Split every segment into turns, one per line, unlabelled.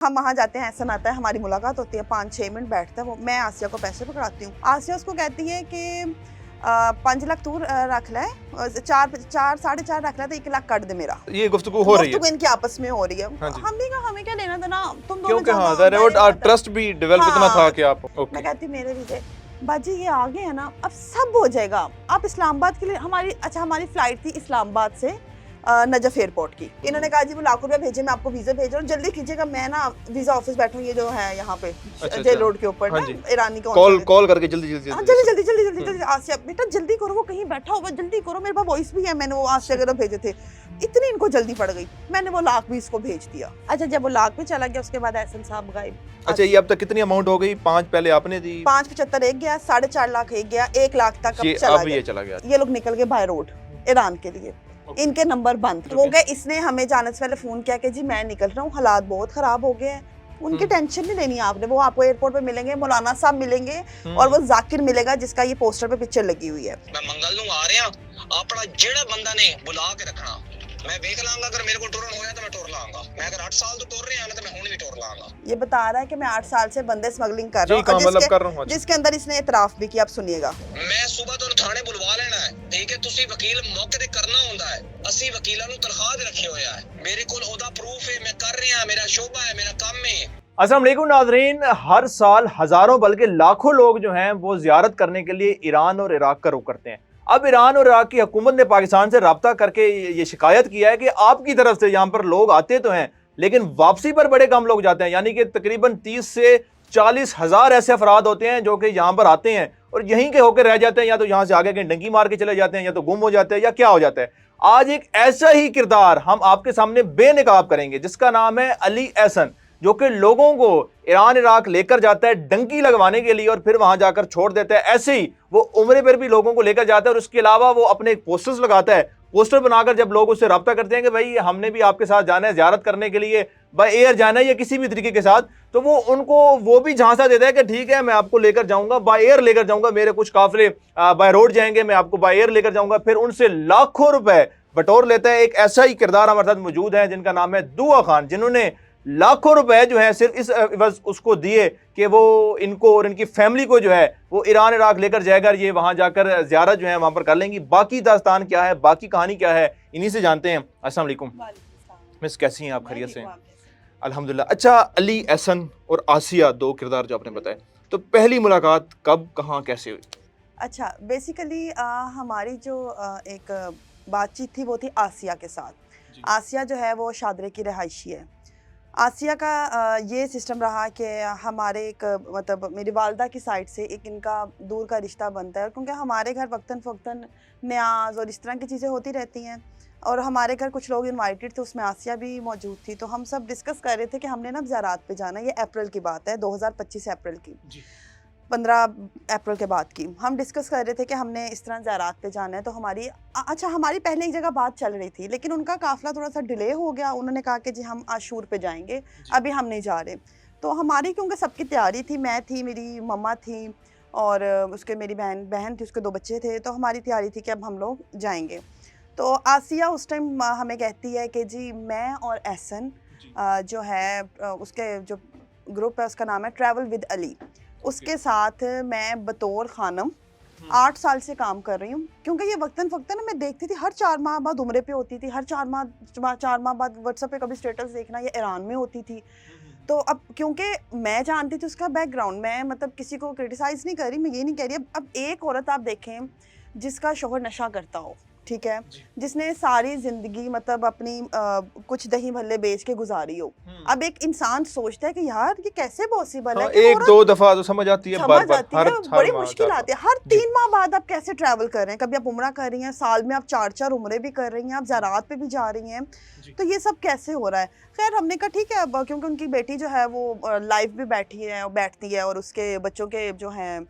हम वहाँ जाते हैं, एहसन आता है, हमारी मुलाकात होती है, 5-6 मिनट बैठता है वो, मैं आसिया को पैसे पकड़ाती हूँ। आसिया उसको कहती है कि 5 लाख तू रख ले, 4-4.5 रख ले, तो 1 लाख कट दे मेरा।
ये गुफ्तगू हो रही है,
गुफ्तगू इनकी आपस में हो रही है।
हाँ जी।
हमें क्या लेना देना, तुम दोनों
क्योंकि हाँ
जाना,
दैट
मेरे साथ।
ट्रस्ट भी डेवलप इतना था
हाँ,
कि आप
मैं
ओके
कहती हूँ मेरे लिए बाजी ये आ गए हैं ना, अब सब हो जाएगा। आप इस्लामाबाद के लिए हमारी फ्लाइट थी इस्लामाबाद से नजफ एयरपोर्ट की। इन्होंने कहा जी वो लाख रुपए भेजे, मैं आपको वीजा भेज रहा हूँ, जल्दी कीजिएगा, मैं ना वीजा ऑफिस बैठूँ, ये जो है यहाँ पे
अच्छा,
जेल रोड के ऊपर
हाँ
ना
जी।
ईरानी
कॉल करके जल्दी जल्दी
हाँ जल्दी आसिया बेटा जल्दी करो, वो कहीं बैठा होगा, जल्दी करो, मेरे पास वॉइस भी है, मैंने वो आसिया के भेजे थे। इतनी इनको जल्दी पड़ गई, मैंने वो लाख भी इसको भेज दिया। अच्छा जब वो लाख भी चला गया, उसके बाद एहसन साहब गायब।
अच्छा, ये अब तक कितनी अमाउंट हो गई? 5 पहले आपने दी,
5.75 एक गया, 4.5 लाख एक गया, 1 लाख तक
ये
चला
अब ये
गया।
चला गया।
ये लोग निकल गए बाय रोड ईरान के लिए, इनके नंबर बंद हो गए। इसने हमें जाने से पहले फोन किया कि जी मैं निकल रहा हूँ, हालात बहुत खराब हो गए हैं। उनकी टेंशन नहीं लेनी आपने, वो आपको एयरपोर्ट पे मिलेंगे, मौलाना साहब मिलेंगे और वो जाकिर मिलेगा जिसका ये पोस्टर पे पिक्चर लगी हुई है।
मैं मंगल नूं आ रहा अपना जेड़ा बंदा ने बुला के रखना, मैं देख लांगा, अगर मेरे को टुरन होया तो मैं टुर लांगा। मैं अगर 8 साल तो टुर रहा ना, तो मैं हुण भी टुर लांगा।
ये बता रहा है कि मैं 8 साल से बंदे स्मगलिंग कर रहा हूँ, जिसके अंदर इसने इतराफ भी किया। आप सुनिएगा।
मैं सुबह तो थाने बुलवा लेना है, ठीक है? तुसी वकील मौके ते करना होंदा है, असि वकीलां नूं तनख्वाह दे रखे होया है, मेरे कोल ओदा प्रूफ है, मैं कर रहा, मेरा शोबा है, मेरा काम है।
अस्सलाम वालेकुम नाज़रीन, हर साल हजारों बल्कि लाखों लोग जो हैं वो ज़ियारत करने के लिए ईरान और इराक का रुख करते हैं। अब ईरान और इराक की हुकूमत ने पाकिस्तान से रब्ता करके ये शिकायत किया है कि आपकी तरफ से यहाँ पर लोग आते तो हैं लेकिन वापसी पर बड़े कम लोग जाते हैं, यानी कि तकरीबन 30 से 40 हज़ार ऐसे अफराद होते हैं जो कि यहाँ पर आते हैं और यहीं के होकर रह जाते हैं, या तो यहाँ से आगे कहीं डंकी मार के चले जाते हैं, या तो गुम हो जाते हैं, या क्या हो जाता है। आज एक ऐसा ही किरदार हम आपके सामने बेनकाब करेंगे जिसका नाम है अली एहसन, जो कि लोगों को ईरान इराक लेकर जाता है डंकी लगवाने के लिए और फिर वहां जाकर छोड़ देता है। ऐसे ही वो उम्रे पर भी लोगों को लेकर जाता है और उसके अलावा वो अपने पोस्टर्स लगाता है। पोस्टर बनाकर जब लोग उससे रब्ता करते हैं कि भाई हमने भी आपके साथ जाना है ज़ियारत करने के लिए, बाय एयर जाना है या किसी भी तरीके के साथ, तो वो उनको वो भी झांसा देता है कि ठीक है मैं आपको लेकर जाऊंगा, बाय एयर लेकर जाऊंगा, मेरे कुछ काफिले बाय रोड जाएंगे, मैं आपको बाय एयर लेकर जाऊंगा, फिर उनसे लाखों रुपए बटोर लेता है। एक ऐसा ही किरदार हमारे साथ मौजूद है जिनका नाम है दुआ खान, जिन्होंने लाखों रुपए जो है सिर्फ इस उसको दिए कि वो इनको और इनकी फैमिली को जो है वो ईरान इराक लेकर जाएगा, ये वहां जाकर ज़ियारत जो है वहां पर कर लेंगी। बाकी दास्तान क्या है, बाकी कहानी क्या है, इन्हीं से जानते हैं। अस्सलाम वालेकुम मिस, कैसी हैं आप? खैरियत से? अल्हम्दुलिल्लाह। अच्छा, अली एहसन और आसिया, दो किरदार जो आपने बताए, तो पहली मुलाकात कब, कहाँ, कैसे हुई?
अच्छा बेसिकली हमारी जो एक बातचीत थी वो थी आसिया के साथ। आसिया जो है वो शादरे की रहायशी है। आसिया का ये सिस्टम रहा कि हमारे एक मतलब मेरी वालदा की साइड से एक इनका दूर का रिश्ता बनता है, क्योंकि हमारे घर वक्तन फ़वक्तन न्याज और इस तरह की चीज़ें होती रहती हैं और हमारे घर कुछ लोग इनवाइटेड थे, उसमें आसिया भी मौजूद थी। तो हम सब डिस्कस कर रहे थे कि हमने ना ज़ियारत पे जाना है। ये अप्रैल की बात है, 2025 अप्रैल की, 15 अप्रैल के बाद की। हम डिस्कस कर रहे थे कि हमने इस तरह ज़ियारत पे जाना है। तो हमारी पहले एक जगह बात चल रही थी, लेकिन उनका काफ़िला थोड़ा सा डिले हो गया। उन्होंने कहा कि जी हम आशूर पे जाएंगे, अभी हम नहीं जा रहे। तो हमारी क्योंकि सबकी तैयारी थी, मैं थी, मेरी मम्मा थी और उसके मेरी बहन थी, उसके 2 बच्चे थे, तो हमारी तैयारी थी कि अब हम लोग जाएंगे। तो आसिया उस टाइम हमें कहती है कि जी मैं और एहसन जो है उसके जो ग्रुप है उसका नाम है ट्रैवल विद अली, उसके साथ मैं बतौर खानम 8 साल से काम कर रही हूँ। क्योंकि ये वक्तन फ़वक्तन मैं देखती थी, हर 4 माह बाद उम्रे पे होती थी, हर 4 माह बाद व्हाट्सएप पे कभी स्टेटस देखना, ये ईरान में होती थी। तो अब क्योंकि मैं जानती थी उसका बैकग्राउंड, मैं मतलब किसी को क्रिटिसाइज़ नहीं कर रही, मैं ये नहीं कह रही। अब एक औरत आप देखें जिसका शौहर नशा करता हो, ठीक है, जिसने सारी जिंदगी मतलब अपनी कुछ दही भल्ले बेच के गुजारी हो। अब एक इंसान सोचता है कि यार ये कैसे पॉसिबल है कि
एक दो दफा तो समझ आती है,
बड़ी मुश्किल आती है। हर 3 माह बाद आप कैसे ट्रैवल कर रहे हैं, कभी आप उम्रा कर रही हैं, साल में आप 4-4 उम्रे भी कर रही हैं, आप ज़ियारत पे भी जा रही हैं, तो ये सब कैसे हो रहा है। खैर हमने कहा ठीक है, क्योंकि उनकी बेटी जो है वो लाइव भी बैठती है और उसके बच्चों के जो हैं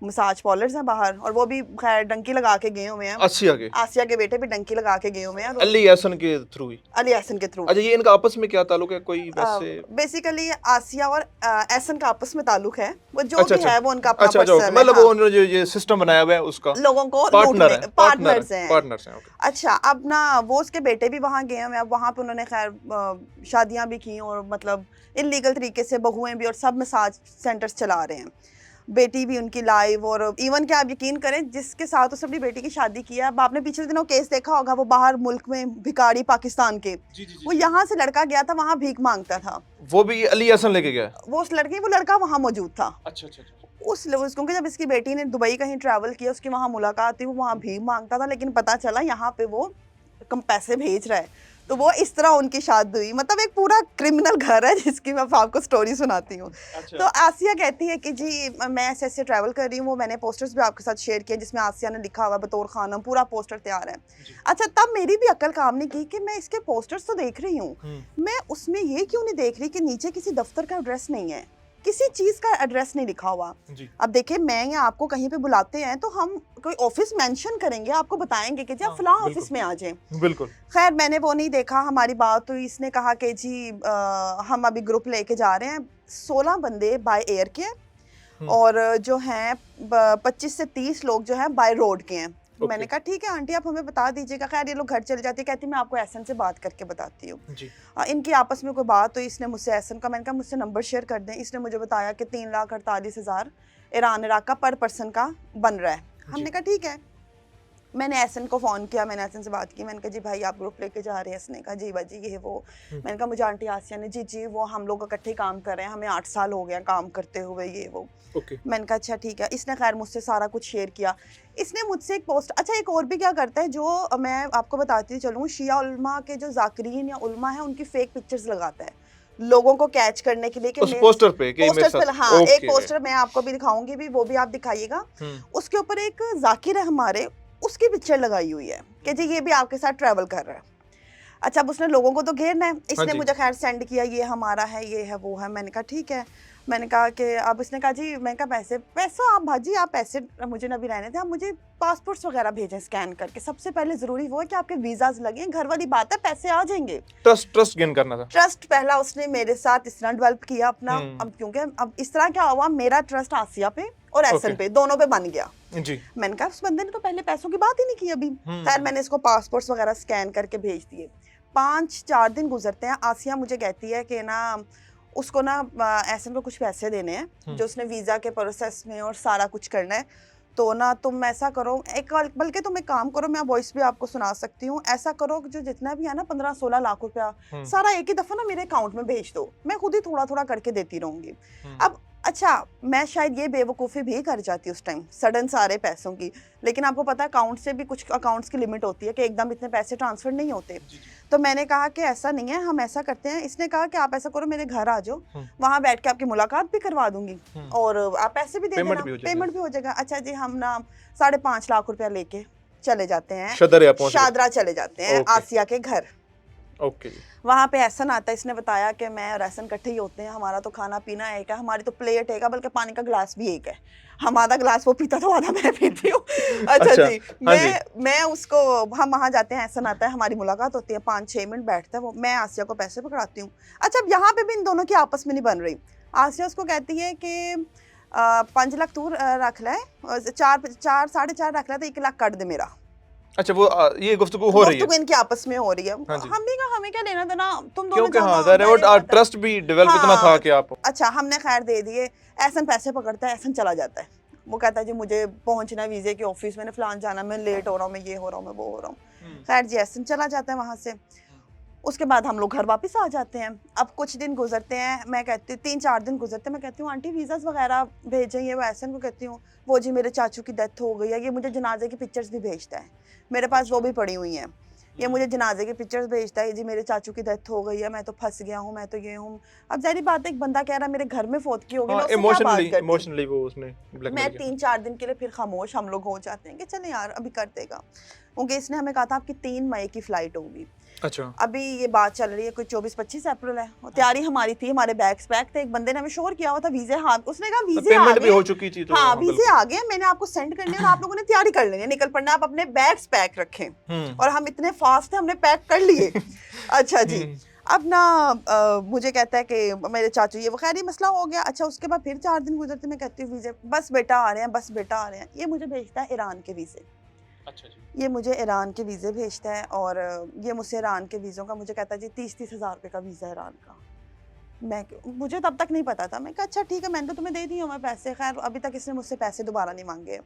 मसाज पार्लर्स हैं बाहर, और वो भी खैर डंकी लगा के गए हुए हैं। आसिया के बेटे भी डंकी लगा के गए हुए हैं
अली एहसन के थ्रू ही।
अली एहसन के थ्रू।
अच्छा, ये इनका आपस में क्या ताल्लुक है? कोई वैसे
बेसिकली आसिया और एहसन का आपस में ताल्लुक है, वो जो
अच्छा,
भी है वो उनका अपना
अच्छा,
पर्सनल है।
मतलब वो उन्होंने जो ये सिस्टम बनाया हुआ है उसका
लोगों को पार्टनर्स हैं। अच्छा, अब ना वो उसके बेटे भी वहाँ गए हैं, अब वहाँ पे उन्होंने खैर शादियाँ भी की और मतलब इलीगल तरीके से बहुएं भी, और सब मसाज सेंटर्स चला रहे हैं। बेटी भी उनकी लाइव, और इवन क्या आप यकीन करें जिसके साथ उसने अपनी बेटी की शादी की है, अब आपने पिछले दिनों केस देखा होगा, वो बाहर मुल्क में भिखारी पाकिस्तान के, वो यहाँ से लड़का गया था, वहाँ भीख मांगता था,
वो भी अली एहसन लेके गया,
वो लड़का वहाँ मौजूद था।
अच्छा।
क्योंकि जब इसकी बेटी ने दुबई कहीं ट्रैवल किया, उसकी वहाँ मुलाकात थी, वो वहाँ भीख मांगता था, लेकिन पता चला यहाँ पे वो कम पैसे भेज रहा है, तो वो इस तरह उनकी शादी हुई। मतलब एक पूरा क्रिमिनल घर है जिसकी मैं आपको स्टोरी सुनाती हूँ।
अच्छा।
तो आसिया कहती है कि जी मैं ऐसे ऐसे ट्रैवल कर रही हूँ, वो मैंने पोस्टर्स भी आपके साथ शेयर किए जिसमें आसिया ने लिखा हुआ बतौर खानम, पूरा पोस्टर तैयार है। अच्छा, तब मेरी भी अक्ल काम नहीं की कि मैं इसके पोस्टर्स तो देख रही हूँ, मैं उसमें ये क्यों नहीं देख रही कि नीचे किसी दफ्तर का एड्रेस नहीं है, किसी चीज का एड्रेस नहीं लिखा हुआ। अब देखिए, मैं या आपको कहीं पे बुलाते हैं तो हम कोई ऑफिस मेंशन करेंगे, आपको बताएंगे कि जी आप फलां ऑफिस में आ जाएं।
बिल्कुल।
खैर मैंने वो नहीं देखा, हमारी बात हुई, इसने कहा कि जी हम अभी ग्रुप लेके जा रहे हैं, 16 बंदे बाय एयर के हैं और जो हैं 25 से 30 लोग जो हैं बाय रोड के हैं। मैंने कहा ठीक है आंटी, आप हमें बता दीजिएगा। खैर ये लोग घर चले जाते, कहती मैं आपको एहसन से बात करके बताती हूँ। इनकी आपस में कोई बात हुई, इसने मुझसे एहसन का, मैंने कहा मुझसे नंबर शेयर कर दें। इसने मुझे बताया कि 3,48,000 ईरान इराक का पर पर्सन का बन रहा है। हमने कहा ठीक है, मैंने एहसन को फ़ोन किया, मैंने एहसन से बात की, मैंने कहा जी भाई आप ग्रुप लेके जा रहे हैं? इसने कहा जी बाजी ये वो। मैंने कहा मुझे आंटी आसिया ने, जी वो हम लोग इकट्ठे काम कर रहे हैं, हमें 8 साल हो गया काम करते हुए, ये वो। मैंने कहा अच्छा ठीक है। इसने खैर मुझसे सारा कुछ शेयर किया। इसने मुझसे एक पोस्ट, अच्छा एक और भी क्या करता है जो मैं आपको बताती चलूँ, शिया उल्मा के जो जाकिरीन या उल्मा है उनके फेक पिक्चर्स लगाता है लोगों को कैच करने के लिए कि
उस पोस्टर पे
हाँ एक पोस्टर मैं आपको भी दिखाऊंगी, भी वो भी आप दिखाइएगा। उसके ऊपर एक जाकिर है हमारे, उसकी पिक्चर लगाई हुई है कि जी ये भी आपके साथ ट्रैवल कर रहा है। अच्छा, अब उसने लोगों को तो घेरना है, इसने मुझे खैर सेंड किया, ये हमारा है, ये है, वो है। मैंने कहा ठीक है। मैंने कहा कि अब इसने कहा जी, मैंने कहा पैसे आप भाजी आप पैसे मुझे ना भी रहने थे, आप मुझे पासपोर्ट्स वगैरह भेजें स्कैन करके। सबसे पहले ज़रूरी वो है कि आपके वीज़ाज लगे, घर वाली बात है, पैसे आ जाएंगे।
ट्रस्ट गेन करना था।
ट्रस्ट पहला उसने मेरे साथ इस तरह डेवलप किया अपना। अब क्योंकि अब इस तरह क्या हुआ, मेरा ट्रस्ट आसिया पे और एहसन पे दोनों पे बन गया जी। मैंने कहा उस बंदे ने तो पहले पैसों की बात ही नहीं की अभी। खैर मैंने इसको पासपोर्ट्स वगैरह स्कैन करके भेज दिए। 5-4 दिन गुजरते हैं, आसिया मुझे कहती है कि ना उसको ना एहसन को कुछ पैसे देने हैं जो उसने वीज़ा के प्रोसेस में और सारा कुछ करना है, तो ना तुम ऐसा करो, बल्कि तुम एक काम करो, मैं वॉइस भी आपको सुना सकती हूँ। ऐसा करो कि जो जितना भी है ना 15-16 लाख रुपया सारा एक ही दफ़ा ना मेरे अकाउंट में भेज दो, मैं खुद ही थोड़ा थोड़ा करके देती रहूँगी। अब अच्छा, मैं शायद ये बेवकूफ़ी भी कर जाती उस टाइम सडन सारे पैसों की, लेकिन आपको पता है अकाउंट से भी कुछ अकाउंट्स की लिमिट होती है कि एकदम इतने पैसे ट्रांसफ़र नहीं होते। तो मैंने कहा कि ऐसा नहीं है, हम ऐसा करते हैं। इसने कहा कि आप ऐसा करो, मेरे घर आ जाओ, वहाँ बैठ के आपकी मुलाकात भी करवा दूंगी और आप पैसे भी दे देना, पेमेंट भी हो जाएगा। अच्छा जी, हम ना 5.5 लाख रुपया लेके चले जाते हैं, शादरा चले जाते हैं आसिया के घर। वहाँ पे एहसन आता है, इसने बताया कि मैं और एहसन इकट्ठे ही होते हैं, हमारा तो खाना पीना एक है, हमारी तो प्लेट एक है, बल्कि पानी का गिलास भी एक है। हम आधा गिलास वो पीता तो आधा मैं पीती हूँ। अच्छा जी, मैं उसको, हम वहाँ जाते हैं, एहसन आता है, हमारी मुलाकात होती है, 5-6 मिनट बैठता है वो, मैं आसिया को पैसे पकड़ाती हूँ। अच्छा, अब यहाँ पे भी इन दोनों की आपस में नहीं बन रही। आसिया उसको कहती है कि 5 लाख तू रख ले, 4-4.5 रख ले, तो 1 लाख काट दे मेरा।
अच्छा, वो ये गुफ्तगू हो रही है,
इनकी आपस में हो रही है। हमने कहा हमें क्या लेना देना, तुम दोनों
ट्रस्ट भी डेवलप इतना था कि आप।
अच्छा, हमने खैर दे दिए। एहसन पैसे पकड़ता है, एहसन चला जाता है। वो कहता है जी मुझे पहुंचना है वीजे के ऑफिस, मैंने फलान जाना, मैं लेट हो रहा हूँ, मैं ये हो रहा हूँ, मैं वो हो रहा हूँ। खैर जी, एहसन चला जाता है वहाँ से। उसके बाद हम लोग घर वापस आ जाते हैं। अब कुछ दिन गुजरते हैं, मैं कहती हूँ 3-4 दिन गुजरते हैं, मैं कहती हूँ आंटी वीज़ास वगैरह भेजें। ये वो एहसन को कहती हूँ, वो जी मेरे चाचू की डेथ हो गई है, ये मुझे जनाजे की पिक्चर्स भी भेजता है, मेरे पास वो भी पड़ी हुई हैं। ये मुझे जनाजे की पिक्चर्स भेजता है, जी मेरे चाचू की डेथ हो गई है, मैं तो फंस गया हूँ, मैं तो ये हूँ। अब जाहिर बात है, एक बंदा कह रहा है मेरे घर में फौत की होगी,
इमोशनली वो उसने
मैं 3-4 दिन के लिए फिर खामोश हम लोग हो जाते हैं कि चले यार अभी कर देगा। क्योंकि इसने हमें कहा था आपकी 3 मई की फ़्लाइट होगी।
अच्छा।
अभी ये बात चल रही है कोई 24-25 अप्रैल है, और तैयारी हमारी थी, हमारे बैग्स पैक थे, एक बंदे ने हमें शोर किया हुआ था वीजे, हाँ उसने कहा वीजे आ
पेमेंट भी
गए,
हो चुकी थी तो
हाँ
हाँ,
वीजे
बिल्कुल।
आ गए, मैंने आपको सेंड करने हैं और आप लोगों ने तैयारी कर लेनी है, निकल पड़ना, आप अपने बैग्स पैक रखें। और हम इतने फास्ट थे, हमने पैक कर लिए। अच्छा जी, अब ना मुझे कहता है कि मेरे चाचू ये वो, खैर ये मसला हो गया। अच्छा उसके बाद फिर 4 दिन गुजरते, मैं कहती हूँ वीजे बस बेटा आ रहे हैं, बस बेटा आ रहे हैं। ये मुझे भेजता है ईरान के वीजे।
अच्छा जी।
ये मुझे ईरान के वीज़े भेजता है, और ये मुझसे ईरान के वीज़ों का मुझे कहता है जी 30-30 हज़ार रुपये का वीज़ा ईरान का। मुझे तब तक नहीं पता था, मैं कहा अच्छा ठीक है, मैंने तो तुम्हें दे दिए मैं पैसे, खैर अभी तक इसने मुझसे पैसे दोबारा नहीं मांगे।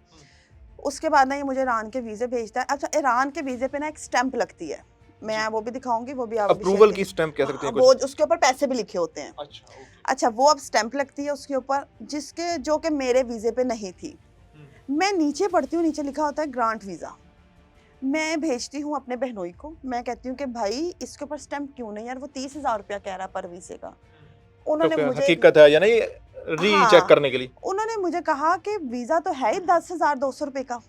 उसके बाद ना ये मुझे ईरान के वीज़े भेजता है। अच्छा ईरान के वीज़े पे ना एक स्टैंप लगती है, मैं वो भी दिखाऊंगी, वो भी आप
अप्रूवल की स्टैंप कह सकते हैं
वो उसके ऊपर पैसे भी लिखे होते हैं।
अच्छा, ओके।
अच्छा वो अब स्टैंप लगती है उसके ऊपर, जिसके जो कि मेरे वीज़े पे नहीं थी। मैं नीचे पढ़ती हूँ, नीचे लिखा होता है ग्रांट वीज़ा। मैं भेजती हूँ अपने बहनोई को, मैं कहती हूँ कि भाई इसके ऊपर स्टैंप क्यों नहीं यार, वो 30,000 रुपया कह रहा पर वीज़े का। उन्होंने मुझे
हकीकत है या नहीं रीचेक
हाँ,
करने के लिए।
उन्होंने मुझे कहा कि वीज़ा तो है ही 10,200 रुपये का,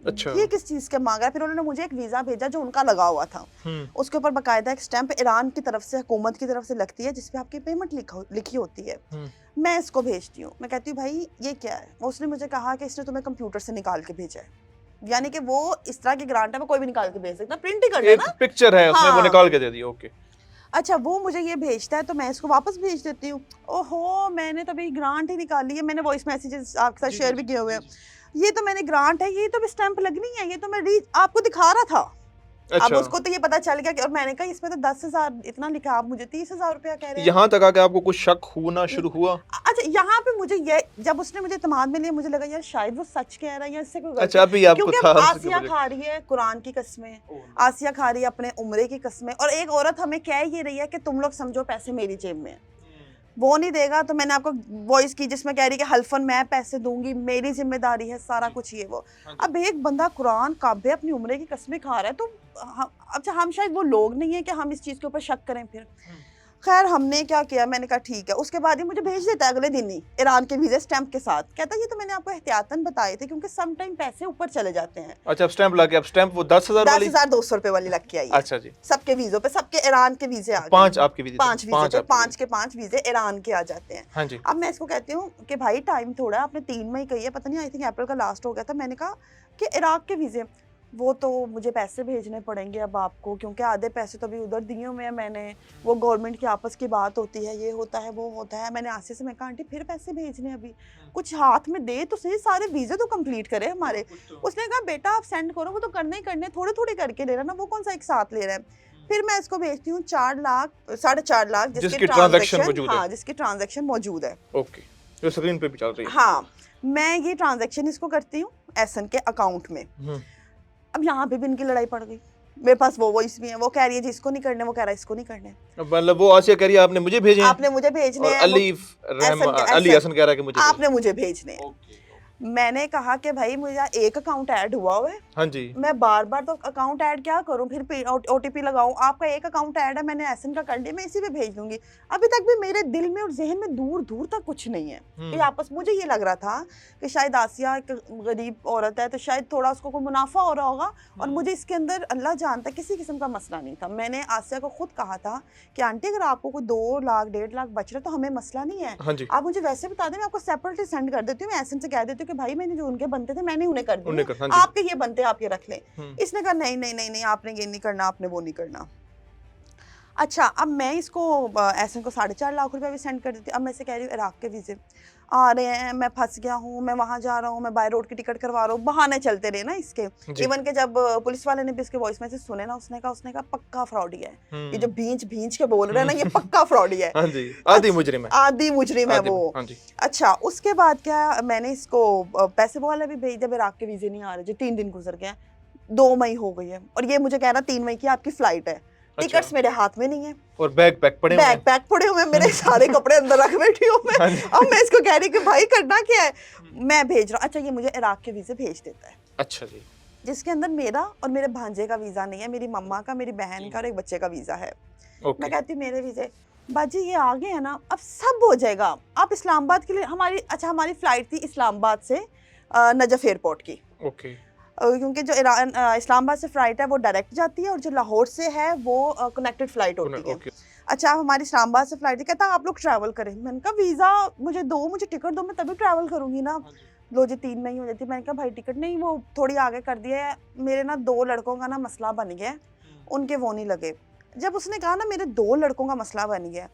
अच्छा।
ये किस चीज़ के मांग रहा है। फिर उन्होंने मुझे एक वीज़ा भेजा जो उनका लगा हुआ था, उसके ऊपर बाकायदा एक स्टैंप ईरान की तरफ से, हुकूमत की तरफ से लगती है, जिसपे आपकी पेमेंट लिखी होती है। मैं इसको भेजती हूँ, मैं कहती हूँ भाई ये क्या है। उसने मुझे कहा कि इसने तुम्हें कंप्यूटर से निकाल के भेजा है, यानी कि वो इस तरह की ग्रांट है वो कोई भी निकाल के भेज सकता, प्रिंट ही करना है ना,
पिक्चर है उसमें, वो
हाँ।
निकाल के दे दी, ओके।
अच्छा वो मुझे ये भेजता है तो मैं इसको वापस भेज देती हूँ। ओहो मैंने तो अभी ग्रांट ही निकाली है, मैंने वॉइस मैसेजेस आपके साथ शेयर भी किए हुए हैं। ये तो मैंने ग्रांट है, ये तो भी स्टैंप लगनी है, ये तो मैं आपको दिखा रहा था।
अच्छा।
अब उसको तो ये पता चल गया कि, और मैंने कहा इसमें तो 10,000 इतना लिखा, आप मुझे 30,000 रुपया कह रहे हैं।
यहाँ तक आके आपको कुछ शक होना शुरू हुआ?
अच्छा यहाँ पे मुझे ये, जब उसने मुझे इत्मीनान में लिया, मुझे लगा यार शायद वो सच कह रहा है या इससे कोई
अच्छा अभी आपको
क्योंकि
था
आसिया खा रही है कुरान की कसमें, आसिया खा रही है अपने उम्रे की कसमें, और एक औरत हमें कह ये रही है कि तुम लोग समझो पैसे मेरी जेब में है, वो नहीं देगा। तो मैंने आपको वॉइस की जिसमें कह रही है कि हल्फन मैं पैसे दूंगी, मेरी जिम्मेदारी है सारा कुछ ये वो। अब एक बंदा कुरान काबे अपनी उम्रे की कसमें खा रहा है, तो अच्छा हम शायद वो लोग नहीं है कि हम इस चीज़ के ऊपर शक करें फिर। खैर हमने क्या किया, मैंने कहा ठीक है। उसके बाद ही मुझे भेज देता है अगले दिन ही ईरान के वीज़े स्टैंप के साथ, कहता है ये तो मैंने आपको एहतियातन बताए थे क्योंकि सम टाइम पैसे ऊपर चले जाते हैं।
अच्छा स्टैंप लग गया, अब स्टैंप वो 10,000 वाली,
10,200 रुपए वाली लग के आई है।
अच्छा जी।
सबके वीज़ों पे, सबके ईरान के वीज़े आ गए,
5 आपके वीज़े,
5 वीज़े, 5 के 5 वीज़े ईरान के आ जाते हैं।
हाँ जी।
अब मैं इसको कहती हूँ कि भाई टाइम थोड़ा, आपने 3 मई कही है, पता नहीं आई थिंक अप्रैल का लास्ट हो गया था। मैंने कहा कि इराक के वीज़े, वो तो मुझे पैसे भेजने पड़ेंगे अब आपको, क्योंकि आधे पैसे तो अभी उधर दिए हुए हैं मैंने, वो गवर्नमेंट की आपस की बात होती है, ये होता है वो होता है। मैंने आसिया से मैं कहा आंटी फिर पैसे भेजने, अभी कुछ हाथ में दे तो सही, सारे वीज़े तो कंप्लीट करे हमारे। उसने कहा बेटा आप सेंड करो, वो तो करने ही करने, थोड़े थोड़े करके ले रहा ना, वो कौन सा एक साथ ले रहा है। फिर मैं इसको भेजती हूँ 4 लाख 4.5 लाख
जिसकी ट्रांजैक्शन मौजूद है।
हाँ जिसकी ट्रांजैक्शन मौजूद है,
ओके, जो स्क्रीन पे भी चल रही है।
हाँ मैं ये ट्रांजैक्शन इसको करती हूँ एहसन के अकाउंट में। अब यहाँ पे भी इनकी लड़ाई पड़ गई, मेरे पास वो वॉइस भी है, वो कह रही है जी इसको नहीं करने, वो कह रहा है इसको नहीं करने।
मतलब वो आसिया कह रही है आपने मुझे भेजे हैं,
आपने मुझे भेजने हैं,
अली हसन कह रहा है कि मुझे
आपने मुझे भेजने हैं। मैंने कहा कि भाई मुझे एक अकाउंट ऐड हुआ है,
हाँ जी,
मैं बार बार तो अकाउंट ऐड क्या करूं, फिर ओटीपी लगाऊं। आपका एक अकाउंट ऐड है, मैंने एहसन का कर लिया, मैं इसी पे भेज दूंगी। अभी तक भी मेरे दिल में और जहन में दूर दूर तक कुछ नहीं है कि आपस, मुझे ये लग रहा था कि शायद आसिया एक गरीब औरत है तो शायद थोड़ा उसको कोई मुनाफा हो रहा होगा, और मुझे इसके अंदर अल्लाह जानता किसी किस्म का मसला नहीं था। मैंने आसिया को खुद कहा था कि आंटी अगर आपको कोई 2 लाख 1.5 लाख बच रहा तो हमें मसला नहीं है,
हाँ जी,
आप मुझे वैसे बता दें, मैं आपको सेपरेटली सेंड कर देती हूँ। मैं एहसन से कह देती हूँ कि भाई मैंने जो उनके बनते थे मैंने उन्हें कर दिए,
हाँ जी।
आपके ये बनते आप ये रख लें। इसने कहा नहीं नहीं नहीं नहीं आपने ये नहीं करना, आपने वो नहीं करना। अच्छा अब मैं इसको एहसन को 4.5 लाख रुपए भी सेंड कर देती हूँ। अब मैं से कह रही हूँ इराक के वीज़े आ रहे हैं, मैं फंस गया हूँ, मैं वहाँ जा रहा हूँ, मैं बाय रोड की टिकट करवा रहा हूँ, बहाने चलते रहे ना इसके। इवन के जब पुलिस वाले ने भी इसके वॉइस मैसेज सुने ना, उसने कहा पक्का फ्रॉडी है, ये जो भींच के बोल रहे हैं ना ये पक्का फ्रॉडी है।
हाँ जी, आधी मुजरिम है,
आधी मुजरिम है वो।
हाँ जी।
अच्छा उसके बाद क्या, मैंने इसको पैसे वाले भी भेज, जब इराक के वीज़े नहीं आ रहे, जो 3 दिन गुजर गए, 2 मई हो गई है, और ये मुझे कह रहा 3 मई की आपकी फ्लाइट है। टिकट्स मेरे हाथ में नहीं है,
और बैग पैक पड़े
हुए हैं, मेरे सारे कपड़े अंदर रख बैठी हूँ मैं। अब मैं इसको कह रही कि भाई करना क्या है, मैं भेज रहा हूँ। अच्छा ये मुझे इराक के वीज़े भेज देता है,
अच्छा जी,
जिसके अंदर मेरा और मेरे भांजे का वीज़ा नहीं है, मेरी मम्मा का, मेरी बहन का और एक बच्चे का वीज़ा है। मैं कहती हूँ मेरे वीज़े बाजी ये आ गए हैं ना, अब सब हो जाएगा। आप इस्लामाबाद के लिए हमारी फ्लाइट थी इस्लामाबाद से नजफ एयरपोर्ट की।
ओके।
क्योंकि जो इस्लामाबाद से फ़्लाइट है वो डायरेक्ट जाती है और जो लाहौर से है वो कनेक्टेड फ़्लाइट होती है। अच्छा, अब हमारी इस्लामाबाद से फ़्लाइट है, कहता आप लोग ट्रैवल करें। मैंने कहा वीज़ा मुझे दो, मुझे टिकट दो, मैं तभी ट्रैवल करूँगी ना। लो जी 3 मई हो जाती। मैंने कहा भाई टिकट नहीं, वो थोड़ी आगे कर दिया है, मेरे ना 2 लड़कों का ना मसला बन गया है, उनके वो नहीं लगे। जब उसने कहा ना मेरे 2 लड़कों का मसला बन गया,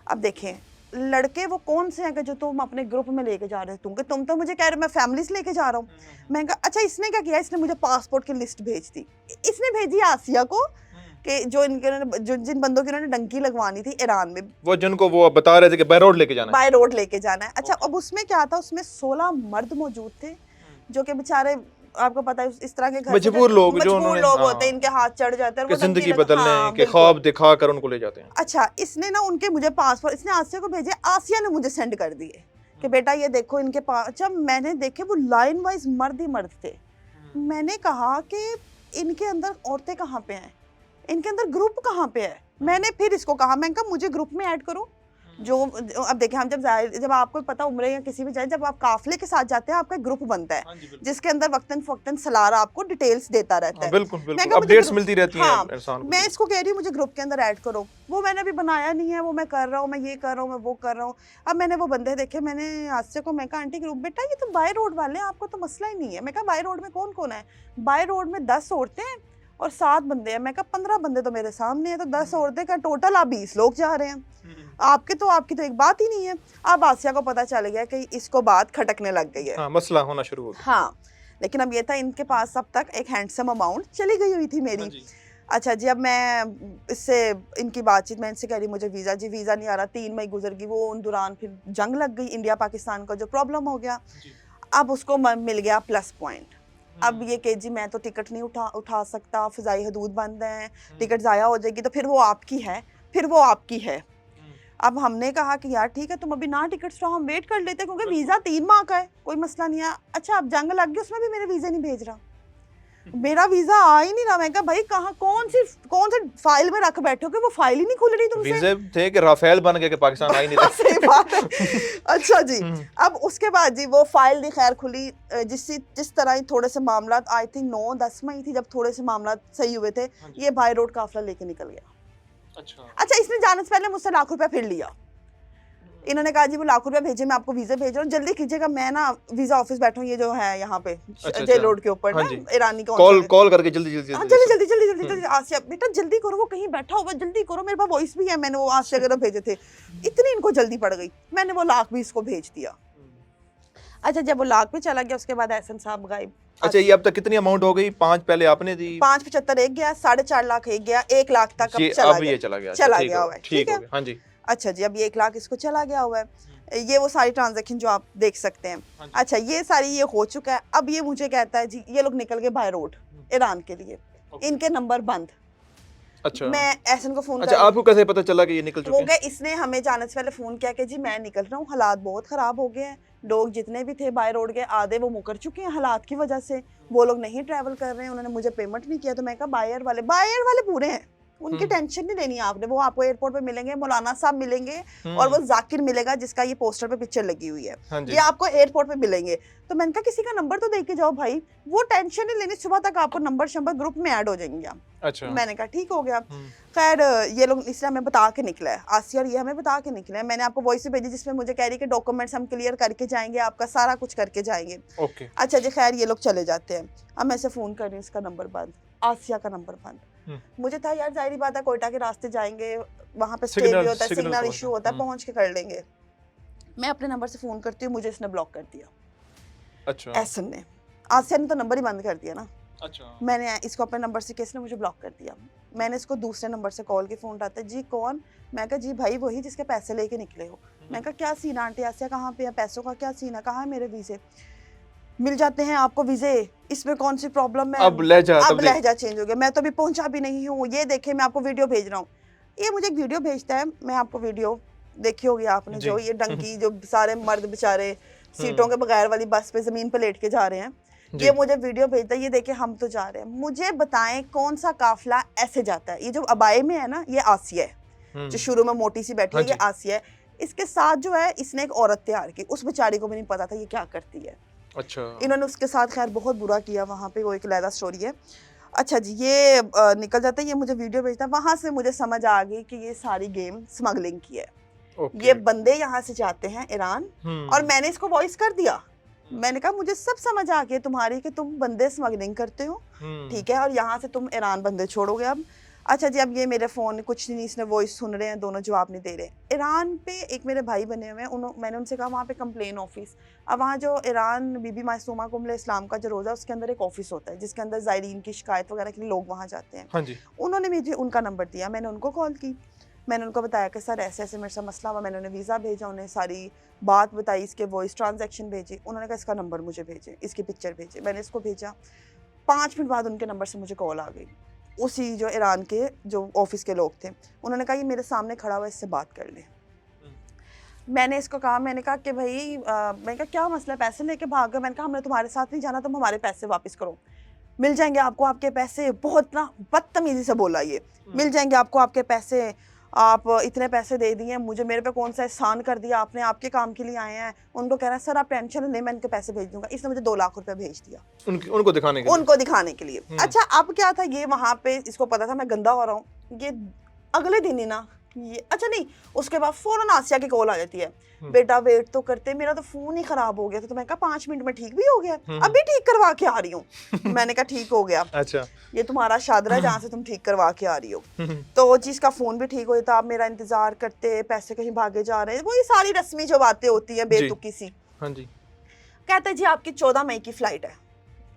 अब देखें लड़के वो कौन से हैं कि जो तुम अपने ग्रुप में लेके जा रहे हो? तुम तो मुझे कह रहे हो मैं फैमिली से लेके जा रहा हूँ। मैंने कहा अच्छा इसने क्या किया, इसने मुझे पासपोर्ट की लिस्ट भेज दी। इसने भेजी आसिया को कि जो जिन बंदों की उन्होंने डंकी लगवानी थी ईरान में,
वो जिनको वो बता रहे थे कि बाय रोड लेके जाना है,
बाय रोड लेके जाना है। अच्छा, अब उसमें क्या था, उसमें 16 मर्द मौजूद थे जो कि बेचारे, आपको पता है इस तरह के घर
मजबूर लोग
होते हैं, इनके हाथ चढ़ जाते हैं,
जिंदगी बदलने के ख्वाब दिखा कर उनको ले जाते हैं।
अच्छा, इसने ना उनके मुझे पासपोर्ट, इसने आसिया को भेजे, आसिया ने मुझे सेंड कर दिए कि बेटा ये देखो इनके पास। अच्छा, मैंने देखे वो लाइन वाइज मर्द ही मर्द थे। मैंने कहा कि इनके अंदर औरतें कहाँ पे हैं, इनके अंदर ग्रुप कहाँ पे है। मैंने फिर इसको कहा, मैंने कहा मुझे ग्रुप में ऐड करो। जो अब देखिए हम जब आपको पता उम्रे या किसी भी जाए, जब आप काफिले के साथ जाते हैं आपका एक ग्रुप बनता है जिसके अंदर वक्तन फक्तन सलार आपको डिटेल्स देता रहता है।
बिल्कुल बिल्कुल, अपडेट्स मिलती रहती हैं इंसान को।
मैं इसको कह रही हूँ मुझे ग्रुप के अंदर ऐड करो, वो मैंने अभी बनाया नहीं है, वो मैं कर रहा हूँ, मैं ये कर रहा हूँ, मैं वो कर रहा हूँ। अब मैंने वो बंदे देखे, मैंने आसिया को, मैं कहा आंटी ग्रुप, बेटा ये तो बाय रोड वाले हैं, आपको तो मसला ही नहीं है। मैं कहा बाय रोड में कौन कौन है? बाय रोड में 10 औरतें हैं और 7 बंदे हैं। मैं कहा 15 बंदे तो मेरे सामने हैं, तो 10 औरतें का टोटल आप 20 लोग जा रहे हैं। आपकी तो एक बात ही नहीं है। अब आसिया को पता चल गया कि इसको बात खटकने लग गई है।
हाँ, मसला होना शुरू हो गया।
हाँ, लेकिन अब ये था इनके पास अब तक एक हैंडसम अमाउंट चली गई हुई थी मेरी। अच्छा जी, अब मैं इससे इनकी बातचीत, मैं इनसे कह रही मुझे वीज़ा नहीं आ रहा। 3 मई गुजर गई, वो उन दौरान फिर जंग लग गई, इंडिया पाकिस्तान का जो प्रॉब्लम हो गया। अब उसको मिल गया प्लस पॉइंट। अब ये कि जी मैं तो टिकट नहीं उठा सकता, फ़िज़ाई हदूद बंद हैं, टिकट ज़ाया हो जाएगी, तो फिर वो आपकी है। अब हमने कहा कि यार ठीक है, तुम अभी ना टिकट उठाओ, हम वेट कर लेते हैं क्योंकि वीज़ा 3 माह का है, कोई मसला नहीं है। अच्छा, अब जंग लग गई, उसमें भी मेरे वीज़े नहीं भेज रहा, मेरा वीज़ा आ ही नहीं रहा। मैं कहा भाई कहाँ, कौन से फाइल में रख बैठे हो कि वो फाइल ही नहीं खुल रही तुमसे।
वीज़े थे कि राफेल बन गए कि पाकिस्तान आ ही नहीं रहा।
सही बात है। अच्छा जी, अब उसके बाद जी वो फाइल दी खैर खुली, जिस तरह ही थोड़े से मामला, आई थिंक 9-10 मई थी जब थोड़े से मामला सही हुए थे, ये बाय रोड काफिला लेके निकल गया। अच्छा, इसने जाने से पहले मुझसे लाख रुपया फिर लिया। इन्होंने कहा जी वो लाख रुपया भेजे, मैं आपको वीज़ा भेज रहा हूँ, जल्दी कीजिएगा, मैं ना वीज़ा ऑफिस बैठा हूँ, ये जो है यहाँ पे जेल रोड के ऊपर ना, ईरानी
कॉल करके जल्दी
आसिया बेटा जल्दी करो, वो कहीं बैठा होगा, जल्दी करो, मेरे पास वॉइस भी है, मैंने वो आसिया वगैरह भेजे थे। इतनी इनको जल्दी पड़ गई, मैंने वो लाख भी इसको भेज दिया। अच्छा, जब वो लाख भी चला गया, उसके बाद एहसन साहब गायब।
अच्छा, ये अब तक कितनी अमाउंट हो गई? 5 पहले आपने दी,
575 एक गया, 4.5 लाख एक गया, 1 लाख तक अब चला गया हुआ है। ठीक है,
हाँ जी।
अच्छा जी, अब ये 1 लाख इसको चला गया हुआ है। ये वो सारी ट्रांजैक्शन जो आप देख सकते हैं। अच्छा, ये सारी ये हो चुका है। अब ये मुझे कहता है जी ये लोग निकल गए बाय रोड ईरान के लिए, इनके नंबर बंद।
अच्छा,
मैं एहसन को फोन
अच्छा, आपको कैसे पता चला कि ये निकल चुके हैं?
इसने हमें जाने से पहले फोन किया कि जी मैं निकल रहा हूँ, हालात बहुत खराब हो गए हैं, लोग जितने भी थे बाय रोड के आधे वो मुकर चुके हैं हालात की वजह से, वो लोग नहीं ट्रैवल कर रहे हैं, उन्होंने मुझे पेमेंट नहीं किया। तो मैं कहा बायर वाले पूरे हैं, उनकी टेंशन नहीं लेनी आपने, वो आपको एयरपोर्ट पे मिलेंगे, मौलाना साहब मिलेंगे और वो जाकिर मिलेगा जिसका ये पोस्टर पे पिक्चर लगी हुई है, ये आपको एयरपोर्ट पे मिलेंगे। तो मैंने कहा किसी का नंबर तो दे के जाओ भाई, वो टेंशन नहीं लेनी, सुबह तक आपको नंबर ग्रुप में ऐड हो जाएंगे आप।
अच्छा,
मैंने कहा ठीक हो गया। खैर ये लोग इसलिए हमें बता के निकला है, आसिया और ये हमें बता के निकले हैं। मैंने आपको वॉइस भेजी जिसमें मुझे कह रही कि डॉक्यूमेंट्स हम क्लियर करके जाएंगे, आपका सारा कुछ करके जाएंगे।
ओके। अच्छा
जी, खैर ये लोग चले जाते हैं। अब मैं इसे फोन कर रही हूँ, इसका नंबर बंद, आसिया का नंबर बंद। मुझे था यार जाहिर बात है कोयटा के रास्ते जाएंगे, वहां पे स्टे भी होता है, सिग्नल इशू होता है, पहुंच के कर लेंगे। मैं अपने नंबर से फोन करती हूँ, मुझे इसने ब्लॉक कर दिया। अच्छा, एहसन ने, आसिया ने तो नंबर ही बंद कर दिया ना। अच्छा, मैंने इसको अपने नंबर से, किसने मुझे ब्लॉक कर दिया। मैंने इसको दूसरे नंबर से कॉल की, फोन उठाता है, जी कौन? मैं कहा जी भाई वही जिसके पैसे लेके निकले हो। मैं कहा क्या सीन आंटी, आसिया कहाँ पे है, पैसों का क्या सीन है, कहाँ है मेरे वीज़े? मिल जाते हैं आपको वीज़े, इसमें कौन सी प्रॉब्लम है? अब लहजा चेंज हो गया, मैं तो अभी पहुंचा भी नहीं हूँ, ये देखे मैं आपको वीडियो भेज रहा हूँ। ये मुझे एक वीडियो भेजता है, मैं आपको वीडियो देखी होगी आपने, जो ये डंकी जो सारे मर्द बेचारे सीटों के बगैर वाली बस पे जमीन पे लेट के जा रहे हैं, ये मुझे वीडियो भेजता है, ये देखे हम तो जा रहे हैं। मुझे बताएं कौन सा काफिला ऐसे जाता है? ये जो अबाए में है ना, ये आसिया है, जो शुरू में मोटी सी बैठी है, ये आसिया है। इसके साथ जो है इसने एक औरत तैयार की, उस बेचारी को भी नहीं पता था ये क्या करती है।
अच्छा,
इन्होंने उसके साथ खैर बहुत बुरा किया वहाँ पे, वो एक अलग स्टोरी है। अच्छा जी, ये निकल जाता है, ये मुझे वीडियो भेजता है, वहाँ से मुझे समझ आ गई कि ये सारी गेम स्मगलिंग की है।
ओके।
ये बंदे यहाँ से जाते हैं ईरान, और मैंने इसको वॉइस कर दिया। मैंने कहा मुझे सब समझ आ गई तुम्हारी कि तुम बंदे स्मगलिंग करते हो, ठीक है, और यहाँ से तुम ईरान बंदे छोड़ोगे अब। अच्छा जी, अब ये मेरे फ़ोन कुछ नहीं, इसने वॉइस सुन रहे हैं, दोनों जवाब नहीं दे रहे। ईरान पे एक मेरे भाई बने हुए हैं, मैंने उनसे कहा वहाँ पे कंप्लेन ऑफिस, अब वहाँ जो ईरान बीबी मासूमा कुम्बले इस्लाम का जो रोज़ा है उसके अंदर एक ऑफिस होता है जिसके अंदर ज़ायरीन की शिकायत वगैरह के लिए लोग वहाँ जाते हैं।
हाँ जी।
उन्होंने मुझे उनका नंबर दिया, मैंने उनको कॉल की, मैंने उनको बताया कि सर ऐसे ऐसे मेरे साथ मसला हुआ, मैंने उन्हें वीज़ा भेजा, उन्हें सारी बात बताई, इसके वॉइस ट्रांजैक्शन भेजी, उन्होंने कहा इसका नंबर मुझे भेजे, इसकी पिक्चर भेजे, मैंने इसको भेजा। 5 मिनट बाद उनके नंबर से मुझे कॉल आ गई, उसी जो ईरान के जो ऑफिस के लोग थे, उन्होंने कहा ये मेरे सामने खड़ा हुआ, इससे बात कर ले। मैंने इसको कहा, मैंने कहा कि भाई मैंने कहा क्या मसला है, पैसे लेके भाग गए, मैंने कहा हमने तुम्हारे साथ नहीं जाना, तुम हमारे पैसे वापस करो, मिल जाएंगे आपको आपके पैसे। बहुत ना बदतमीजी से बोला ये, मिल जाएंगे आपको आपके पैसे, आप इतने पैसे दे दिए मुझे, मेरे पे कौन सा एहसान कर दिया आपने, आपके काम के लिए आए हैं। उनको कह रहा है सर आप टेंशन नहीं, मैं इनके पैसे भेज दूंगा। इसने मुझे 2 लाख रुपए भेज दिया उनको दिखाने के लिए। अच्छा, अब क्या था, ये वहां पे इसको पता था मैं गंदा हो रहा हूँ, ये अगले दिन ही ना ये, अच्छा नहीं, उसके बाद फौरन आसिया की कॉल आ जाती है, बेटा वेट तो करते, मेरा तो फोन ही खराब हो गया था, तो मैं कहा 5 मिनट में ठीक भी हो गया, अभी ठीक करवा के आ रही हूँ। मैंने कहा ठीक हो गया,
अच्छा,
ये तुम्हारा शादरा जहाँ से तुम ठीक करवा के आ रही हो। तो वो चीज का फोन भी ठीक हो जाता, आप मेरा इंतजार करते, पैसे कहीं भागे जा रहे हैं, वही सारी रस्मी जो बातें होती है बेतुकी सी।
हाँ जी।
कहते हैं जी आपकी 14 मई की फ्लाइट है,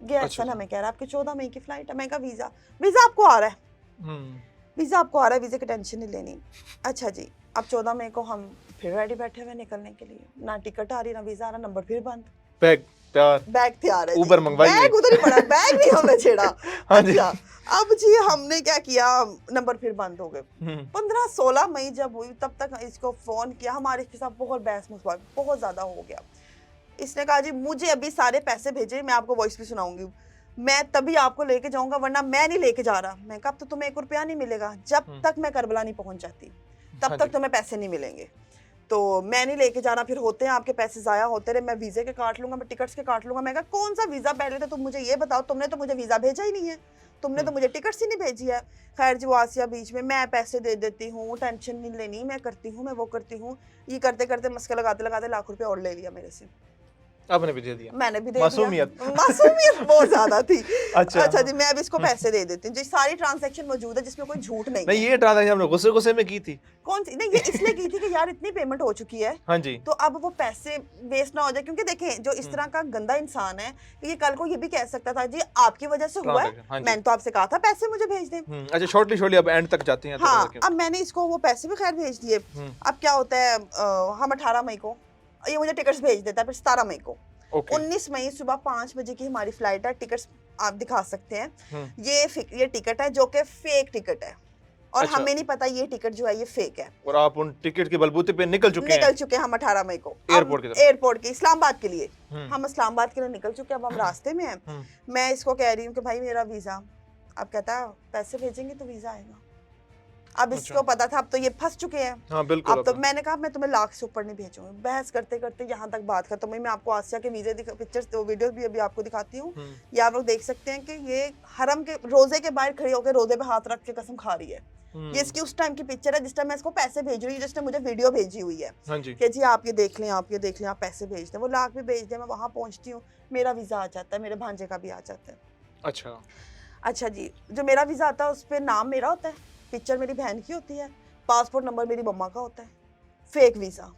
ये
अच्छा,
ऐसा हमें कह रहा है आपकी 14 मई की फ्लाइट है। मैं कहा वीजा आपको आ रहा है, वीजा आपको आ रहा है, वीजे की टेंशन नहीं लेनी। अच्छा जी, अब 14 मई को हम फिर रेडी बैठे हुए निकलने के लिए, ना टिकट आ रही ना वीजा आ रहा, नंबर फिर बंद,
बैग
तैयार है,
उबर मंगवाई,
बैग उधर ही पड़ा, बैग नहीं हमने छेड़ा।
हाँ जी।
अच्छा, अब जी हमने क्या किया, नंबर फिर बंद हो गए। 15-16 मई जब हुई तब तक इसको फोन किया, हमारे के साथ बहुत बहस मुसबात बहुत ज्यादा हो गया। इसने कहा जी मुझे अभी सारे पैसे भेजे, मैं आपको वॉइस भी सुनाऊंगी, मैं तभी आपको लेके जाऊंगा वरना मैं नहीं लेके जा रहा। मैं कहा अब तो तुम्हें 1 रुपया नहीं मिलेगा, जब तक मैं करबला नहीं पहुंच जाती तब तक तुम्हें पैसे नहीं मिलेंगे, तो मैं नहीं लेके जाना, फिर होते हैं आपके पैसे जाया होते रहे, मैं वीजे के काट लूंगा, मैं टिकट्स के काट लूंगा। मैं कहा कौन सा वीजा पहले था, तुम मुझे ये बताओ, तुमने तो मुझे वीजा भेजा ही नहीं है, तुमने तो मुझे टिकट्स ही नहीं भेजी है। खैर जी, वो आसिया बीच में, मैं पैसे दे देती हूँ, टेंशन नहीं लेनी, मैं करती हूँ, मैं वो करती हूँ, ये करते करते मस्के लगाते लगाते लाख रुपया और ले लिया मेरे से।
आपने भी दे दिया?
मैंने भी दे
मासूमियत
दिया, मासूमियत बहुत ज्यादा थी।
अच्छा
जी, मैं अब इसको पैसे दे देती हूँ जी, सारी ट्रांजैक्शन मौजूद है जिसमें कोई झूठ नहीं है।
ये ट्रांजैक्शन हमने गुस्से में की थी।
कौन सी? नहीं, ये इसलिए की थी कि यार इतनी पेमेंट हो चुकी है,
हाँ जी,
तो अब वो पैसे वेस्ट ना हो जाए, क्योंकि देखें जो इस तरह का गंदा इंसान है, ये कल को ये भी कह सकता था जी आपकी वजह से हुआ है, मैंने तो आपसे कहा था पैसे मुझे भेज दें।
अच्छा, शॉर्टली अब एंड तक जाते हैं।
हाँ, अब मैंने इसको वो पैसे भी खैर भेज दिए। अब क्या होता है, हम 18 मई को, ये मुझे टिकट्स भेज देता है, फिर 17 मई को, 19 मई सुबह 5 बजे की हमारी फ्लाइट है, टिकट्स आप दिखा सकते हैं, ये टिकट है जो कि फेक टिकट है, और
अच्छा,
हमें नहीं पता ये टिकट जो है ये फेक है,
और आप उन टिकट के बलबूते पे निकल चुके हैं
हम 18 मई को
एयरपोर्ट
के इस्लामाबाद के लिए, हम इस्लामाबाद के लिए निकल चुके हैं। अब हम रास्ते में हैं, मैं इसको कह रही हूँ कि भाई मेरा वीजा, अब कहता है पैसे भेजेंगे तो वीजा आएगा। अब इसको पता था, अब तो ये फंस चुके हैं।
हाँ, बिल्कुल।
अब तो मैंने कहा मैं तुम्हें लाख से ऊपर नहीं भेजूंगी। बहस करते करते यहाँ तक बात खत्म हुई। मैं आपको आसिया के वीजे पिक्चर्स वीडियोस भी अभी आपको दिखाती हूँ, ये आप लोग देख सकते हैं कि ये हरम के रोजे के बाहर खड़ी होकर रोजे पे हाथ रख के कसम खा रही है। ये इसकी उस टाइम की पिक्चर है जिस टाइम मैं इसको पैसे भेज रही हूँ, जिसने मुझे वीडियो भेजी हुई है कि जी आप ये देख लें, आप ये देख लें, आप पैसे भेज दें। वो लाख भी भेज दें, मैं वहाँ पहुँचती हूँ, मेरा वीजा आ जाता है, मेरे भांजे का भी आ जाता है। अच्छा जी, जो मेरा वीजा आता है उस पर नाम मेरा होता है, पिक्चर मेरी बहन की होती है, पासपोर्ट नंबर मेरी मम्मा का होता है, फेक वीजा।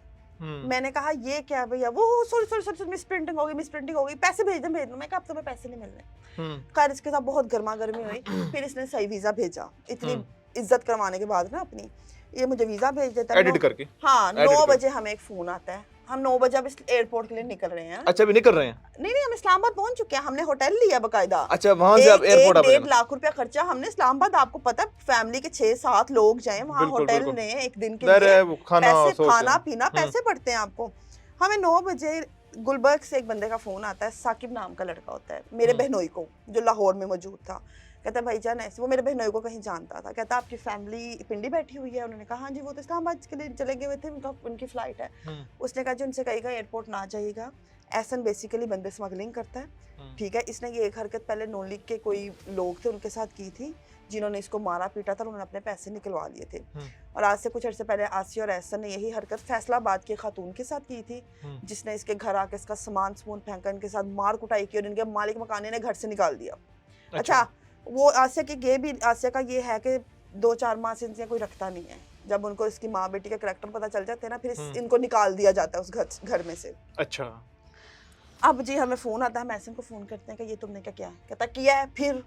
मैंने कहा ये क्या भैया, वो सॉरी मिस प्रिंटिंग हो गई, पैसे भेज दो। मैं कहा अब तुम्हें पैसे नहीं मिल रहे। खैर इसके साथ बहुत गर्मा गर्मी हुई, फिर इसने सही वीजा भेजा, इतनी इज्जत करवाने के बाद ना अपनी, ये मुझे वीजा भेज देता है
एडिट करके।
हाँ, 9 बजे हमें एक फोन आता है, हम 9 बजे अब एयरपोर्ट के लिए निकल रहे हैं।
अच्छा, अभी निकल रहे हैं?
नहीं, हम इस्लामाबाद पहुंच चुके हैं, हमने होटल लिया बकायदा।
अच्छा, वहां से आप एयरपोर्ट आ गए।
1.5 लाख रुपया खर्चा हमने इस्लामाबाद, आपको पता है फैमिली के 6-7 लोग जाए वहाँ होटल में एक दिन के लिए, खाना पीना पैसे पड़ते हैं आपको। हमें 9 बजे गुलबर्ग से एक बंदे का फोन आता है, साकिब नाम का लड़का होता है, मेरे बहनोई को, जो लाहौर में मौजूद था। कहता भाईजान ऐसे, वो मेरे बहनोई को कहीं जानता था, कहता आपकी फैमिली पिंडी बैठी हुई है? उन्होंने कहा हाँ जी, वो तो इस्लामाबाद के लिए चले गए हुए थे, उनकी फ्लाइट है। उसने कहा जी उनसे कहेगा एयरपोर्ट ना जाइएगा। एहसन बेसिकली बंदे स्मगलिंग करता है, ठीक है। इसने ये एक हरकत पहले नॉन लीग के कोई लोग थे उनके साथ की थी, जिन्होंने इसको मारा पीटा था, उन्होंने अपने पैसे निकलवा लिए थे। और आज से कुछ अर्से पहले आसिया और एहसन ने यही हरकत फैसलाबाद के खातून के साथ की थी, जिसने इसके घर आके इसका सामान फेंका, इनके साथ मार कुटाई की और इनके मालिक मकाने ने घर से निकाल दिया। अच्छा, वो आसिया के ये भी, आसिया का ये है कि 2-4 माह से इनसे कोई रखता नहीं है। जब उनको इसकी माँ बेटी के करैक्टर पता चल जाते हैं ना, फिर इनको निकाल दिया जाता है उस घर में से।
अच्छा,
अब जी हमें फोन आता है, हम ऐसे को फोन करते हैं कि ये तुमने क्या किया? कहता किया है। फिर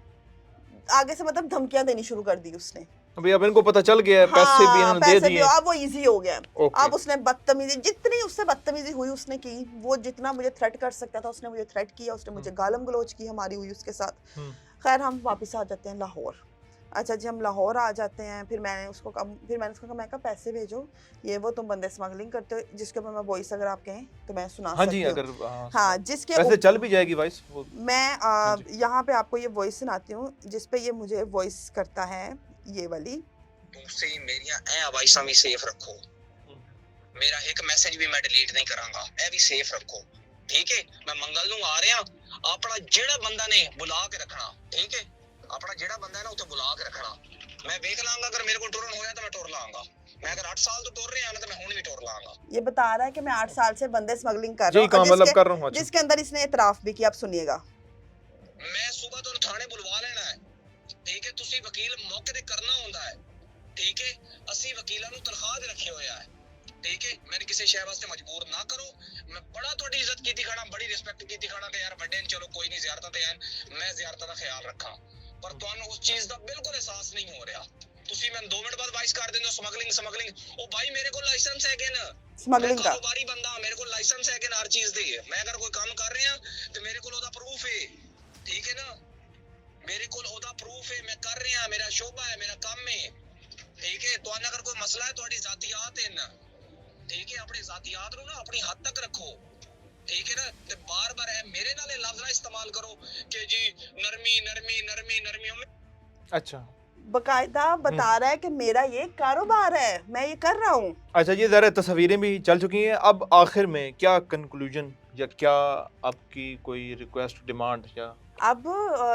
आगे से मतलब धमकियां देनी शुरू कर दी उसने।
अभी अब इनको पता चल गया है, पैसे भी इन्होंने दे दिए,
अब वो इजी हो गया। अब उसने बदतमीजी, जितनी उससे बदतमीजी हुई उसने की, वो जितना मुझे थ्रेट कर सकता था उसने मुझे थ्रेट किया, उसने मुझे गालम गलोच की हमारी हुई उसके साथ। खैर हम वापस आ जाते हैं लाहौर। अच्छा जी, हम लाहौर आ जाते हैं। फिर मैंने उसको कहा, मैं कहा पैसे भेजो, ये वो तुम बंदे स्मगलिंग करते हो, जिसके ऊपर मैं वॉइस अगर आप कहें तो मैं सुना सकती हूँ।
अगर
हाँ, जिसके
वैसे चल भी जाएगी वॉइस।
मैं यहाँ पे आपको ये वॉइस सुनाती हूँ, जिसपे ये मुझे वॉइस करता है, ये वाली।
तुमसे मेरिया ए वॉइसां भी सेफ रखो, मेरा एक मैसेज भी मैं डिलीट नहीं करांगा, ए भी सेफ रखो, ठीक है। मैं मंगल नूं आ रहा, अपना जेड़ा बंदा ने बुला के रखना, ठीक है। अपना जेड़ा बंदा है ना उसे बुला के रखना, मैं देख लांगा, अगर मेरे को टुरन होया तो मैं टुर लांगा। मैं अगर 8 साल तो टुर रहा हूं ना, तो मैं हुण भी टुर लांगा।
ये बता रहा है कि मैं 8 साल से बंदे स्मगलिंग कर रहा हूं,
मतलब कर रहा हूं,
जिसके अंदर इसने इतराफ भी किया। आप सुनिएगा।
मैं सुबह तो थाने बुलवा लेना है, ठीक है। तुसी वकील मौके ते करना होंदा है, ठीक है। ਅਸੀਂ ਵਕੀਲਾਂ ਨੂੰ ਤਨਖਾਹ ਤੇ ਰੱਖਿਆ ਹੋਇਆ ਹੈ, ठीक है। मैंने किसी शय वास्ते मजबूर ना करो। मैं बड़ा थोड़ी इज्जत कीती खाना, बड़ी रिस्पेक्ट कीती खाना कि यार बड़े चलो कोई नहीं, ज़ियारतां ते आन, मैं ज़ियारतां दा ख्याल रखा, पर ਤੁਹਾਨੂੰ उस चीज ਦਾ बिल्कुल एहसास नहीं हो रहा। ਤੁਸੀਂ ਮੈਨੂੰ 2 ਮਿੰਟ ਬਾਅਦ ਵਾਇਸ ਕਰ ਦਿੰਦੇ ਹੋ ਸਮਗਲਿੰਗ। ਉਹ ਭਾਈ ਮੇਰੇ ਕੋਲ ਲਾਇਸੈਂਸ ਹੈਗੇ ਨਾ,
ਸਮਗਲਿੰਗ ਦਾ
ਕਾਰੋਬਾਰੀ ਬੰਦਾ, ਮੇਰੇ ਕੋਲ ਲਾਇਸੈਂਸ ਹੈਗੇ ਨਾ ਹਰ ਚੀਜ਼ ਦੇ। ਮੈਂ ਅਗਰ ਕੋਈ ਕੰਮ ਕਰ ਰਿਹਾ ਤੇ ਮੇਰੇ ਕੋਲ ਉਹਦਾ ਪ੍ਰੂਫ ਹੈ, ਠੀਕ ਹੈ ਨਾ। ਮੇਰੇ ਕੋਲ ਉਹਦਾ ਪ੍ਰੂਫ ਹੈ, ਮੈਂ ਕਰ ਰਿਹਾ, ਮੇਰਾ ਸ਼ੋਭਾ ਹੈ, ਮੇਰਾ ਕੰਮ ਹੈ, ठीक है। तो अगर कोई मसला है, थोड़ी जातियात है ना, ठीक है। अपनी जातियात नु ना अपनी हद तक रखो, ठीक है ना। ते बार-बार है मेरे नाल लफ्ज ना इस्तेमाल करो कि जी नरमी नरमी नरमी नरमी।
अच्छा,
बकायदा बता रहा है कि मेरा ये कारोबार है, मैं ये कर रहा हूँ।
अच्छा, ये ज़रा तस्वीरें भी चल चुकी हैं। अब आखिर में क्या कंक्लूजन या क्या आपकी कोई रिक्वेस्ट, डिमांड या?
अब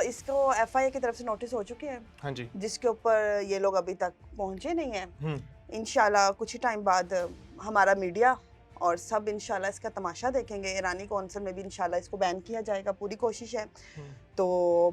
इसको FIA की तरफ से नोटिस हो चुके हैं,
हाँ जी,
जिसके ऊपर ये लोग अभी तक पहुंचे नहीं हैं। इंशाल्लाह कुछ ही टाइम बाद हमारा मीडिया और सब इंशाल्लाह इसका तमाशा देखेंगे। ईरानी कौंसिल में भी इंशाल्लाह इसको बैन किया जाएगा, पूरी कोशिश है। तो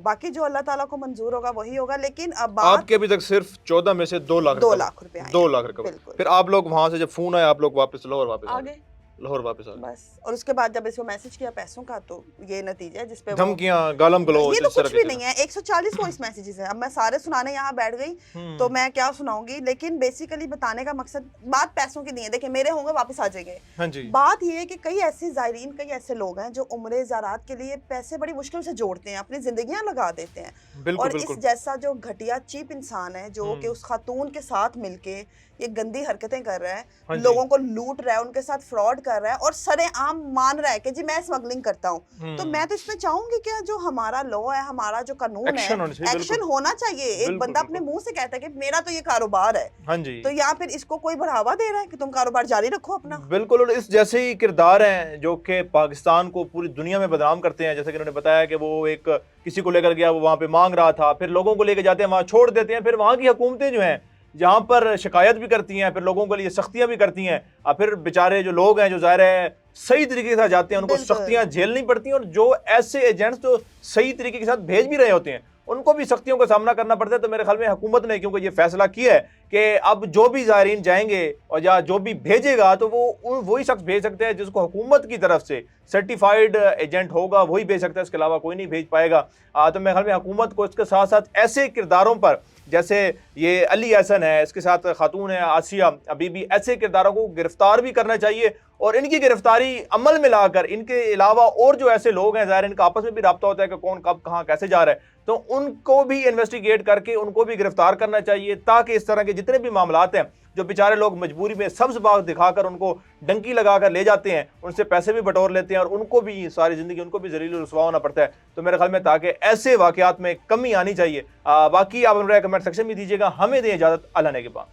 बाकी जो अल्लाह ताला को मंजूर होगा वही होगा। लेकिन अब बात,
आपके अभी तक सिर्फ 14 में से 2 लाख
2 लाख रुपए आए,
2 लाख रुपए। फिर आप लोग वहां से जब फोन आया, आप लोग वापस लाहौर वापस आ गए? लाहौर वापस आ गए
बस। और उसके बाद जब इसको मैसेज किया पैसों का, तो ये नतीजा है जिसपे
धमकियां, गालम गलौज,
ये तो कुछ भी नहीं है। 140 वॉइस मैसेजेस हैं। अब मैं सारे सुनाने यहाँ बैठ गई तो मैं क्या सुनाऊंगी, लेकिन बेसिकली बताने का मकसद, बात पैसों की नहीं है। देखिए मेरे होंगे वापस आ जाएंगे,
हाँ जी।
बात ये है कि कई ऐसे ज़ायरीन, कई ऐसे लोग हैं जो उम्रे ज़ारात के लिए पैसे बड़ी मुश्किल से जोड़ते हैं, अपनी जिंदगियां लगा देते हैं।
बिल्कुल,
और
बिल्कुल।
इस जैसा जो घटिया चीप इंसान है, जो कि उस खातून के साथ मिलके ये गंदी हरकतें कर रहा है,
हाँ
लोगों को लूट रहा है, उनके साथ फ्रॉड कर रहा है और सरेआम मान रहा है कि जी मैं स्मगलिंग करता हूँ। तो मैं तो इसमें चाहूंगी कि जो हमारा लॉ है, हमारा जो कानून है, एक्शन होना चाहिए। एक बंदा अपने मुंह से कहता है कि मेरा तो ये कारोबार है,
हाँ जी,
तो यहाँ फिर इसको कोई बढ़ावा दे रहा है कि तुम कारोबार जारी रखो अपना।
बिल्कुल। और इस जैसे ही किरदार हैं जो कि पाकिस्तान को पूरी दुनिया में बदनाम करते हैं, जैसे कि उन्होंने बताया कि वो एक किसी को लेकर गया, वो वहाँ पे मांग रहा था, फिर लोगों को लेकर जाते हैं, वहाँ छोड़ देते हैं, फिर वहाँ की हुकूमतें जो हैं जहाँ पर शिकायत भी करती हैं, फिर लोगों के लिए सख्तियाँ भी करती हैं, और फिर बेचारे जो लोग हैं जो ज़ाहिर है सही तरीके के साथ जाते हैं, उनको सख्तियाँ झेलनी पड़ती हैं। और जो ऐसे एजेंट्स जो सही तरीके के साथ भेज भी रहे होते हैं, उनको भी सख्तियों का सामना करना पड़ता है। तो मेरे ख्याल में हुकूमत ने क्योंकि ये फैसला किया है कि अब जो भी ज़ायरीन जाएंगे और या जो भी भेजेगा, तो वो वही शख्स भेज सकते हैं जिसको हुकूमत की तरफ से सर्टिफाइड एजेंट होगा, वही भेज सकता है, इसके अलावा कोई नहीं भेज पाएगा। तो मेरे ख्याल में हुकूमत को इसके साथ साथ ऐसे किरदारों पर, जैसे ये अली एहसन है, इसके साथ खातून है आसिया बीबी, ऐसे किरदारों को गिरफ्तार भी करना चाहिए। और इनकी गिरफ्तारी अमल में लाकर, इनके अलावा और जो ऐसे लोग हैं, ज़ाहिर इनका आपस में भी रब्ता होता है कि कौन कब कहाँ कैसे जा रहा है, तो उनको भी इन्वेस्टिगेट करके उनको भी गिरफ्तार करना चाहिए, ताकि इस तरह के जितने भी मामलात हैं, जो बेचारे लोग मजबूरी में सब्ज बाग दिखाकर उनको डंकी लगाकर ले जाते हैं, उनसे पैसे भी बटोर लेते हैं और उनको भी सारी ज़िंदगी उनको भी जलील रुसवा होना पड़ता है। तो मेरे ख्याल में ताकि ऐसे वाक़यात में कमी आनी चाहिए। बाकी आप कमेंट सेक्शन में दीजिएगा। हमें दें इजाज़त। अल्लाह ने के बाद।